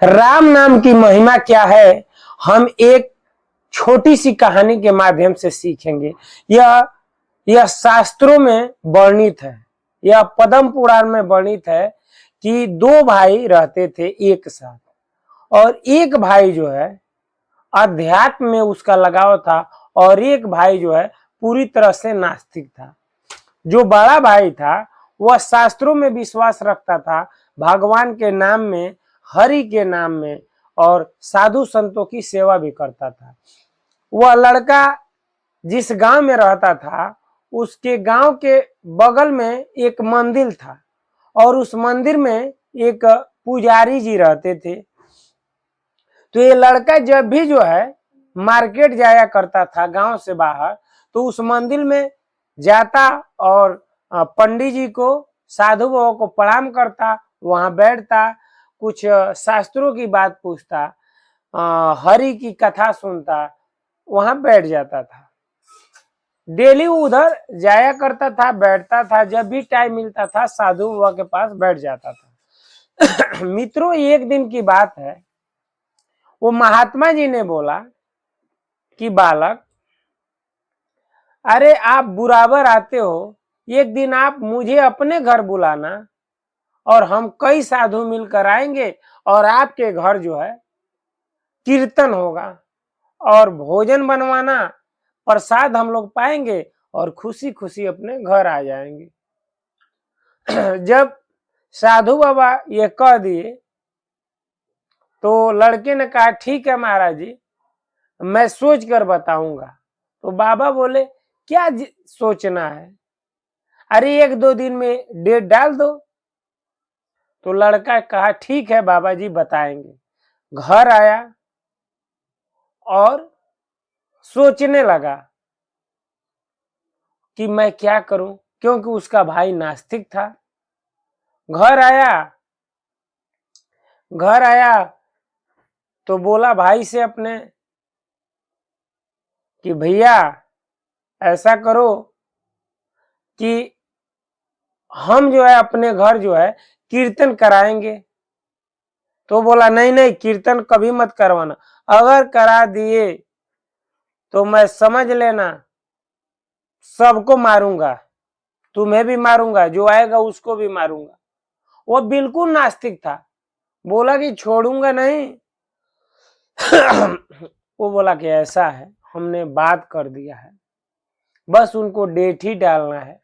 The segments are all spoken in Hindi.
राम नाम की महिमा क्या है, हम एक छोटी सी कहानी के माध्यम से सीखेंगे। यह शास्त्रों में वर्णित है, यह पद्म पुराण में वर्णित है कि दो भाई रहते थे एक साथ, और एक भाई जो है अध्यात्म में उसका लगाव था और एक भाई जो है पूरी तरह से नास्तिक था। जो बड़ा भाई था वह शास्त्रों में विश्वास रखता था, भगवान के नाम में, हरि के नाम में, और साधु संतों की सेवा भी करता था। वह लड़का जिस गांव में रहता था उसके गांव के बगल में एक मंदिर था और उस मंदिर में एक पुजारी जी रहते थे। तो ये लड़का जब भी जो है मार्केट जाया करता था गांव से बाहर, तो उस मंदिर में जाता और पंडित जी को, साधु बाबा को प्रणाम करता, वहां बैठता, कुछ शास्त्रों की बात पूछता, हरि की कथा सुनता, वहां बैठ जाता था। डेली उधर जाया करता था, बैठता था, जब भी टाइम मिलता था साधु बाबा के पास बैठ जाता था। मित्रों, एक दिन की बात है, वो महात्मा जी ने बोला कि बालक, अरे आप बराबर आते हो, एक दिन आप मुझे अपने घर बुलाना और हम कई साधु मिलकर आएंगे और आपके घर जो है कीर्तन होगा और भोजन बनवाना, प्रसाद हम लोग पाएंगे और खुशी खुशी अपने घर आ जाएंगे। जब साधु बाबा ये कह दिए तो लड़के ने कहा ठीक है महाराज जी, मैं सोच कर बताऊंगा। तो बाबा बोले क्या सोचना है, अरे एक दो दिन में डेट डाल दो। तो लड़का कहा ठीक है बाबा जी बताएंगे। घर आया और सोचने लगा कि मैं क्या करूं, क्योंकि उसका भाई नास्तिक था। घर आया तो बोला भाई से अपने कि भैया ऐसा करो कि हम जो है अपने घर जो है कीर्तन कराएंगे। तो बोला नहीं नहीं, कीर्तन कभी मत करवाना, अगर करा दिए तो मैं समझ लेना सबको मारूंगा, तुम्हें भी मारूंगा, जो आएगा उसको भी मारूंगा। वो बिल्कुल नास्तिक था, बोला कि छोड़ूंगा नहीं। वो बोला कि ऐसा है, हमने बात कर दिया है, बस उनको डेट ही डालना है।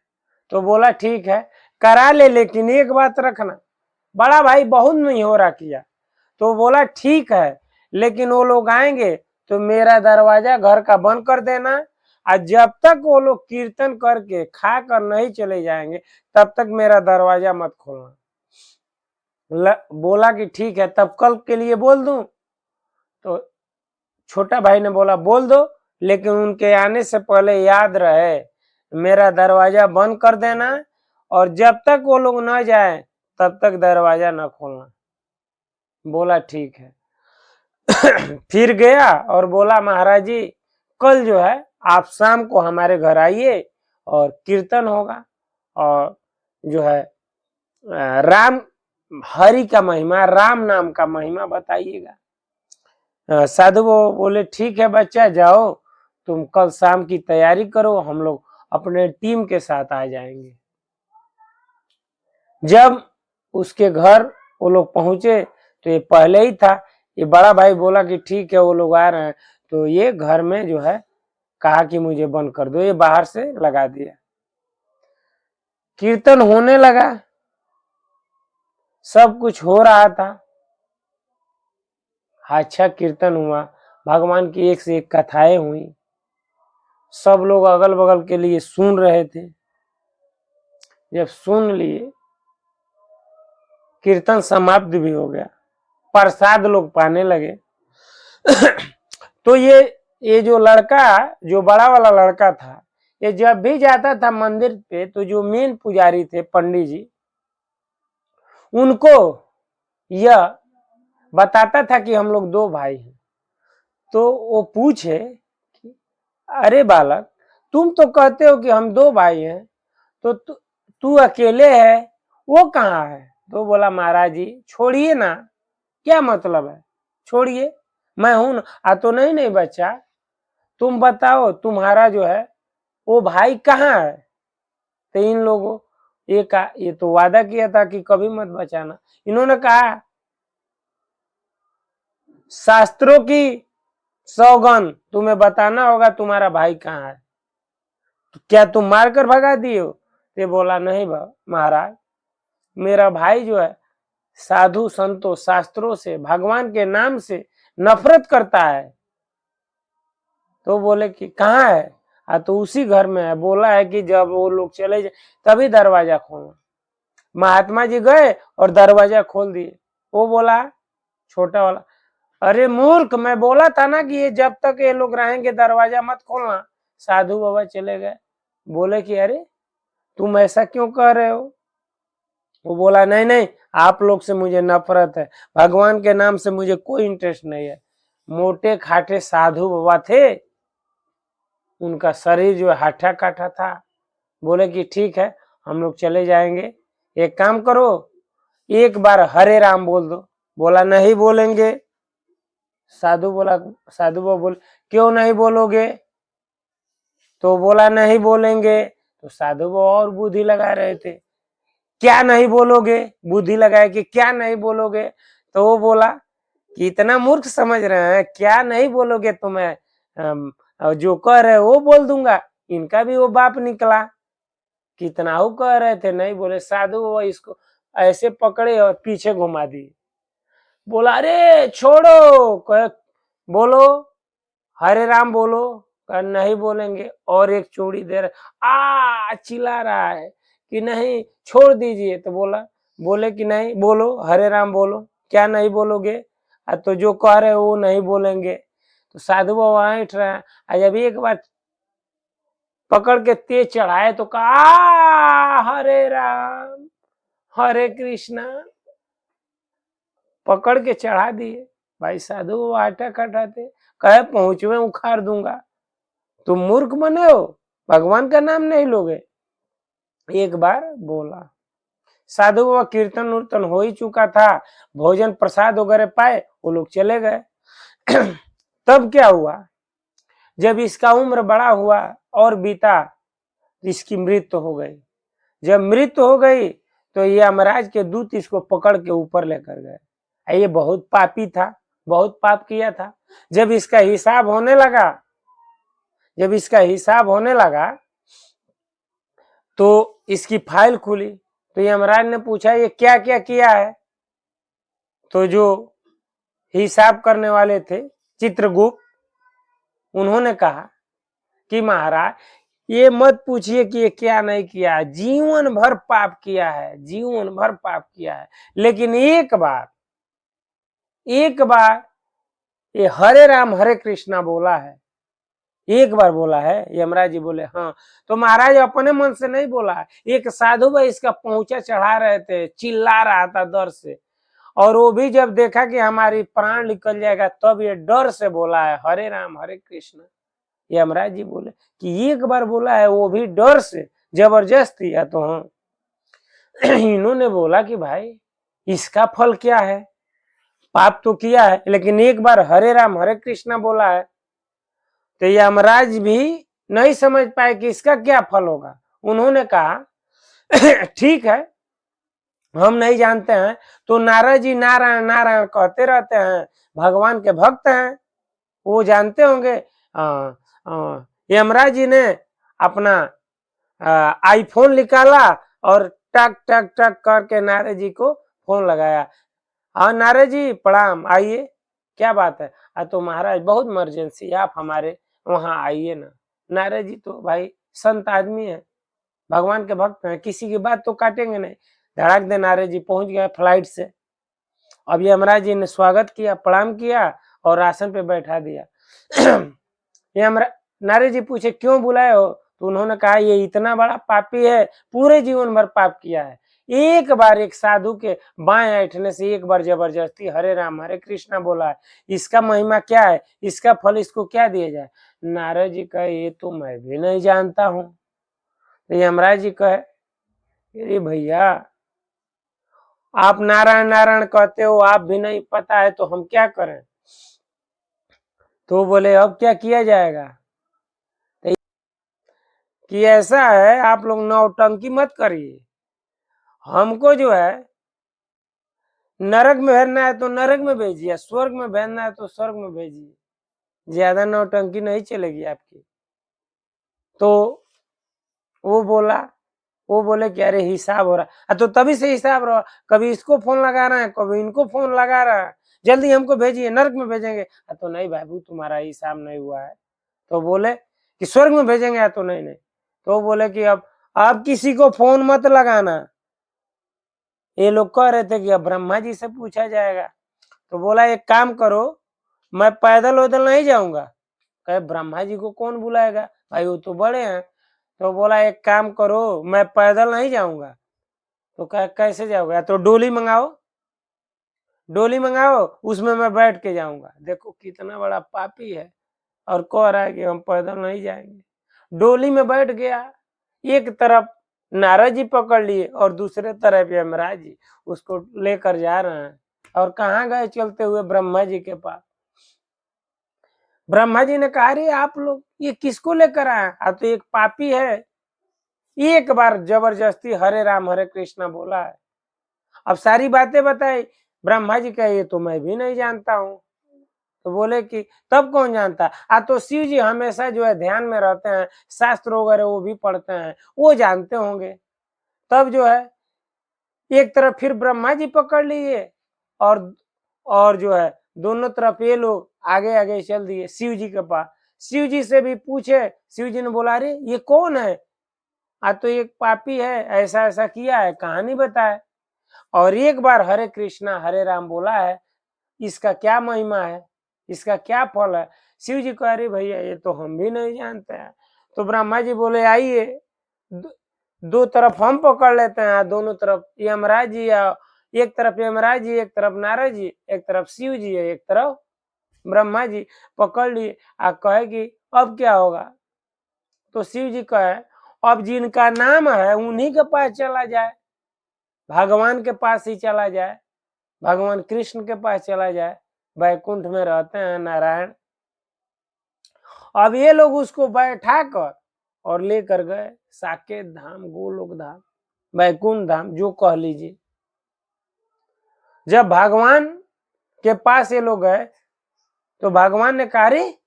तो बोला ठीक है करा ले, लेकिन एक बात रखना। बड़ा भाई बहुत नहीं हो रहा किया, तो बोला ठीक है, लेकिन वो लोग आएंगे तो मेरा दरवाजा घर का बंद कर देना, और जब तक वो लोग कीर्तन करके खा कर नहीं चले जाएंगे तब तक मेरा दरवाजा मत खोलना। बोला कि ठीक है, तब कल के लिए बोल दूं। तो छोटा भाई ने बोला बोल दो, लेकिन उनके आने से पहले याद रहे मेरा दरवाजा बंद कर देना, और जब तक वो लोग न जाए तब तक दरवाजा न खोलना। बोला ठीक है। फिर गया और बोला महाराज जी कल जो है आप शाम को हमारे घर आइए और कीर्तन होगा, और जो है राम, हरि का महिमा, राम नाम का महिमा बताइएगा। साधु बोले ठीक है बच्चा, जाओ तुम कल शाम की तैयारी करो, हम लोग अपने टीम के साथ आ जाएंगे। जब उसके घर वो लोग पहुंचे तो ये पहले ही था। ये बड़ा भाई बोला कि ठीक है वो लोग आ रहे हैं, तो ये घर में जो है कहा कि मुझे बंद कर दो, ये बाहर से लगा दिया। कीर्तन होने लगा, सब कुछ हो रहा था, अच्छा कीर्तन हुआ, भगवान की एक से एक कथाएं हुई, सब लोग अगल बगल के लिए सुन रहे थे। जब सुन लिए, कीर्तन समाप्त भी हो गया, प्रसाद लोग पाने लगे। तो ये जो लड़का, जो बड़ा वाला लड़का था, ये जब भी जाता था मंदिर पे तो जो मेन पुजारी थे पंडित जी, उनको यह बताता था कि हम लोग दो भाई हैं। तो वो पूछे कि अरे बालक, तुम तो कहते हो कि हम दो भाई हैं, तो तू अकेले है, वो कहाँ है? तो बोला महाराज जी छोड़िए ना, क्या मतलब है, छोड़िए, मैं हूं ना। तो नहीं नहीं बच्चा, तुम बताओ तुम्हारा जो है वो भाई कहाँ है। तो इन लोगों ये तो वादा किया था कि कभी मत बचाना। इन्होंने कहा शास्त्रों की सौगंध तुम्हें बताना होगा तुम्हारा भाई कहाँ है। तो क्या तुम मारकर भगा दिए हो। ये बोला नहीं महाराज, मेरा भाई जो है साधु संतों शास्त्रों से भगवान के नाम से नफरत करता है। तो बोले कि कहाँ है। तो उसी घर में है। बोला है कि जब वो लोग चले जाए तभी दरवाजा खोलना। महात्मा जी गए और दरवाजा खोल दिए। वो बोला छोटा वाला, अरे मूर्ख, मैं बोला था ना कि ये जब तक ये लोग रहेंगे दरवाजा मत खोलना। साधु बाबा चले गए। बोले कि अरे तुम ऐसा क्यों कह रहे हो। वो बोला नहीं नहीं, आप लोग से मुझे नफरत है, भगवान के नाम से मुझे कोई इंटरेस्ट नहीं है। मोटे खाटे साधु बाबा थे, उनका शरीर जो हाथा काठा था। बोले कि ठीक है, हम लोग चले जाएंगे, एक काम करो, एक बार हरे राम बोल दो। बोला नहीं बोलेंगे। साधु बाबा बोले क्यों नहीं बोलोगे। तो बोला नहीं बोलेंगे। तो साधु बाबा और बुद्धि लगा रहे थे, क्या नहीं बोलोगे, बुद्धि लगाए कि क्या नहीं बोलोगे। तो वो बोला कि इतना मूर्ख समझ रहे हैं, क्या नहीं बोलोगे तुम्हें जो कह रहे वो बोल दूंगा। इनका भी वो बाप निकला, कितना वो कह रहे थे नहीं बोले। साधु वो इसको ऐसे पकड़े और पीछे घुमा दिए। बोला अरे छोड़ो, कह बोलो हरे राम बोलो। कहा नहीं बोलेंगे। और एक चूड़ी दे रहा, चिल्ला रहा है कि नहीं छोड़ दीजिए। तो बोले कि नहीं बोलो हरे राम बोलो। क्या नहीं बोलोगे। तो जो कह रहे वो नहीं बोलेंगे। तो साधु बाबा ऐठ रहा है। जब एक बार पकड़ के तेज चढ़ाए तो कहा हरे राम हरे कृष्णा, पकड़ के चढ़ा दिए। भाई साधु बाबा आटा कटाते, कहे पहुंचवे उखाड़ दूंगा। तुम मूर्ख बने हो, भगवान का नाम नहीं लोगे। एक बार बोला। साधु बाबा कीर्तन उर्तन हो ही चुका था, भोजन प्रसाद वगैरह पाए, वो लोग चले गए। तब क्या हुआ, जब इसका उम्र बड़ा हुआ और बीता, इसकी मृत्यु हो गई। जब मृत्यु हो गई तो ये यमराज के दूत इसको पकड़ के ऊपर लेकर गए। ये बहुत पापी था, बहुत पाप किया था। जब इसका हिसाब होने लगा तो इसकी फाइल खुली। तो यमराज ने पूछा ये क्या क्या किया है। तो जो हिसाब करने वाले थे चित्रगुप्त, उन्होंने कहा कि महाराज ये मत पूछिए कि ये क्या नहीं किया है, जीवन भर पाप किया है, जीवन भर पाप किया है। लेकिन एक बार ये हरे राम हरे कृष्णा बोला है, एक बार बोला है। यमराज जी बोले हाँ। तो महाराज अपने मन से नहीं बोला है, एक साधु भाई इसका पहुंचा चढ़ा रहे थे, चिल्ला रहा था डर से। और वो भी जब देखा कि हमारी प्राण निकल जाएगा तब ये डर से बोला है हरे राम हरे कृष्ण। यमराज जी बोले कि एक बार बोला है, वो भी डर से, जबरदस्ती। या तो हाँ। इन्होंने बोला कि भाई इसका फल क्या है, पाप तो किया है लेकिन एक बार हरे राम हरे कृष्णा बोला है। तो यमराज भी नहीं समझ पाए कि इसका क्या फल होगा। उन्होंने कहा ठीक है, हम नहीं जानते हैं, तो नारद जी नारायण नारायण कहते रहते हैं, भगवान के भक्त हैं, वो जानते होंगे। यमराज जी ने अपना आईफोन निकाला और टक टक टक करके नारद जी को फोन लगाया। हाँ नारद जी प्रणाम, आइए, क्या बात है। तो महाराज बहुत इमरजेंसी है, आप हमारे वहां आइए ना। नारद जी तो भाई संत आदमी है, भगवान के भक्त हैं, किसी की बात तो काटेंगे नहीं। धड़ाक दे नारद जी पहुंच गए फ्लाइट से। अब यमराज जी ने स्वागत किया, प्रणाम किया और आसन पे बैठा दिया। नारद जी पूछे क्यों बुलाए हो। तो उन्होंने कहा ये इतना बड़ा पापी है, पूरे जीवन भर पाप किया है, एक बार एक साधु के बाएं ऐठने से एक बार जबरदस्ती हरे राम हरे कृष्णा बोला है, इसका महिमा क्या है, इसका फल इसको क्या दिया जाए। नारद जी कहे ये तो मैं भी नहीं जानता हूं। तो यमराज जी कहे अरे भैया आप नारायण नारायण कहते हो, आप भी नहीं पता है तो हम क्या करें। तो बोले अब क्या किया जाएगा, कि ऐसा है आप लोग नौटंकी मत करिए, हमको जो है नरक में भेजना है तो नरक में भेजिए, स्वर्ग में भेजना है तो स्वर्ग में भेजिए, ज्यादा नौटंकी नहीं चलेगी आपकी। तो वो बोला, वो बोले कि अरे हिसाब हो रहा, तो तभी से हिसाब रहा, कभी इसको फोन लगा रहा है, कभी इनको फोन लगा रहा है, जल्दी हमको भेजिए, नरक में भेजेंगे। तो नहीं बाबू तुम्हारा हिसाब नहीं हुआ है। तो बोले कि स्वर्ग में भेजेंगे, तो नहीं नहीं। तो बोले कि अब किसी को फोन मत लगाना। ये लोग कह रहे थे कि अब ब्रह्मा जी से पूछा जाएगा। तो बोला एक काम करो, मैं पैदल वैदल नहीं जाऊंगा। कहे ब्रह्मा जी को कौन बुलाएगा भाई, वो तो बड़े हैं। तो बोला एक काम करो, मैं पैदल नहीं जाऊंगा। तो कहे कैसे जाओगे, तो डोली मंगाओ, डोली मंगाओ, उसमें मैं बैठ के जाऊंगा। देखो कितना बड़ा पापी है, और कह रहा है कि हम पैदल नहीं जाएंगे। डोली में बैठ गया, एक तरफ नारद जी पकड़ लिए और दूसरे तरफ यमराज जी उसको लेकर जा रहे हैं। और कहाँ गए चलते हुए, ब्रह्मा जी के पास। ब्रह्मा जी ने कहा अरे आप लोग ये किसको लेकर आए, तो एक पापी है, एक बार जबरदस्ती हरे राम हरे कृष्णा बोला है। अब सारी बातें बताई। ब्रह्मा जी कहे ये तो मैं भी नहीं जानता हूँ। तो बोले कि तब कौन जानता, तो शिव जी हमेशा जो है ध्यान में रहते हैं, शास्त्र वगैरह वो भी पढ़ते हैं, वो जानते होंगे। तब जो है एक तरफ फिर ब्रह्मा जी पकड़ लिए, और जो है दोनों तरफ ये लोग आगे आगे चल दिए शिव जी के पास। शिव जी से भी पूछे, शिव जी ने बोला अरे ये कौन है, तो एक पापी है, ऐसा ऐसा किया है, कहानी बताए। और एक बार हरे कृष्णा हरे राम बोला है, इसका क्या महिमा है, इसका क्या फल है। शिव जी कह रहे भैया ये तो हम भी नहीं जानते हैं। तो ब्रह्मा जी बोले आइए, दो तरफ हम पकड़ लेते हैं, दोनों तरफ यमराज जी, या एक तरफ यमराज जी, एक तरफ नारद जी, एक तरफ शिव जी है, एक तरफ ब्रह्मा जी। पकड़ लिए, कहे कि अब क्या होगा। तो शिव जी कहे अब जिनका नाम है उन्हीं के पास चला जाए, भगवान के पास ही चला जाए, भगवान कृष्ण के पास चला जाए, वैकुंठ में रहते हैं नारायण। अब ये लोग उसको बैठा कर और लेकर गए साकेत धाम, गोलोक धाम, वैकुंठ धाम, जो कह लीजिए। जब भगवान के पास ये लोग गए तो भगवान ने कहा रे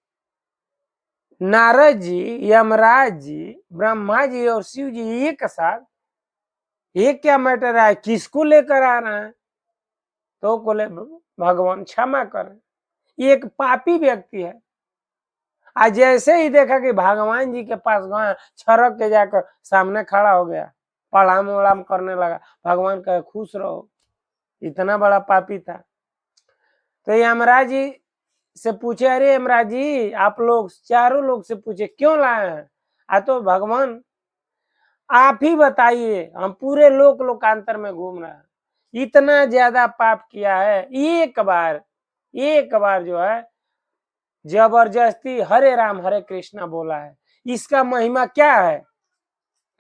नारद जी, यमराज जी, ब्रह्मा जी और शिव जी एक साथ, ये क्या मैटर है, किसको लेकर आ रहे हैं। तो बोले भगवान क्षमा करें, ये एक पापी व्यक्ति है। आज जैसे ही देखा कि भगवान जी के पास गए, छरक के जाकर सामने खड़ा हो गया, प्रणाम वणाम करने लगा। भगवान कहे खुश रहो, इतना बड़ा पापी था। तो यमराज जी से पूछे अरे यमराज जी आप लोग चारों लोग से पूछे क्यों लाए हैं। तो भगवान आप ही बताइए, हम पूरे लोकांतर में घूम रहे हैं, इतना ज्यादा पाप किया है, एक बार जो है जबरदस्ती हरे राम हरे कृष्णा बोला है, इसका महिमा क्या है।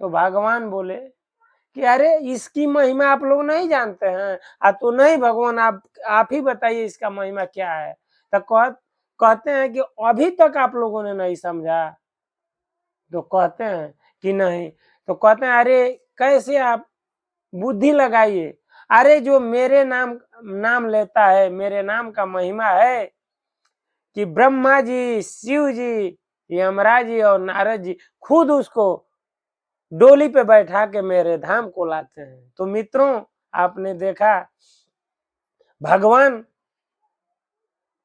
तो भगवान बोले कि अरे इसकी महिमा आप लोग नहीं जानते हैं। तो नहीं भगवान आप ही बताइए इसका महिमा क्या है। तो कहते हैं कि अभी तक आप लोगों ने नहीं समझा। तो कहते हैं कि नहीं। तो कहते हैं अरे कैसे, आप बुद्धि लगाइए। अरे जो मेरे नाम लेता है, मेरे नाम का महिमा है कि ब्रह्मा जी, शिव जी, यमराज जी और नारद जी खुद उसको डोली पे बैठा के मेरे धाम को लाते हैं। तो मित्रों आपने देखा भगवान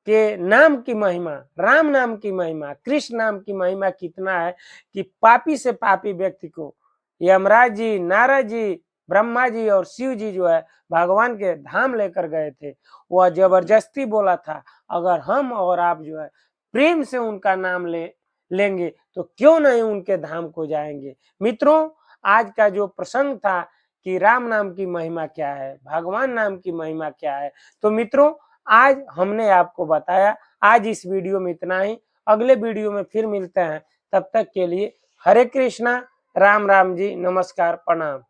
के नाम की महिमा, राम नाम की महिमा, कृष्ण नाम की महिमा कितना है कि पापी से पापी व्यक्ति को यमराज जी, नारद जी, ब्रह्मा जी और शिव जी जो है भगवान के धाम लेकर गए थे। वह जबरदस्ती बोला था, अगर हम और आप जो है प्रेम से उनका नाम लेंगे तो क्यों नहीं उनके धाम को जाएंगे। मित्रों आज का जो प्रसंग था कि राम नाम की महिमा क्या है, भगवान नाम की महिमा क्या है, तो मित्रों आज हमने आपको बताया। आज इस वीडियो में इतना ही, अगले वीडियो में फिर मिलते हैं। तब तक के लिए हरे कृष्णा, राम राम जी, नमस्कार, प्रणाम।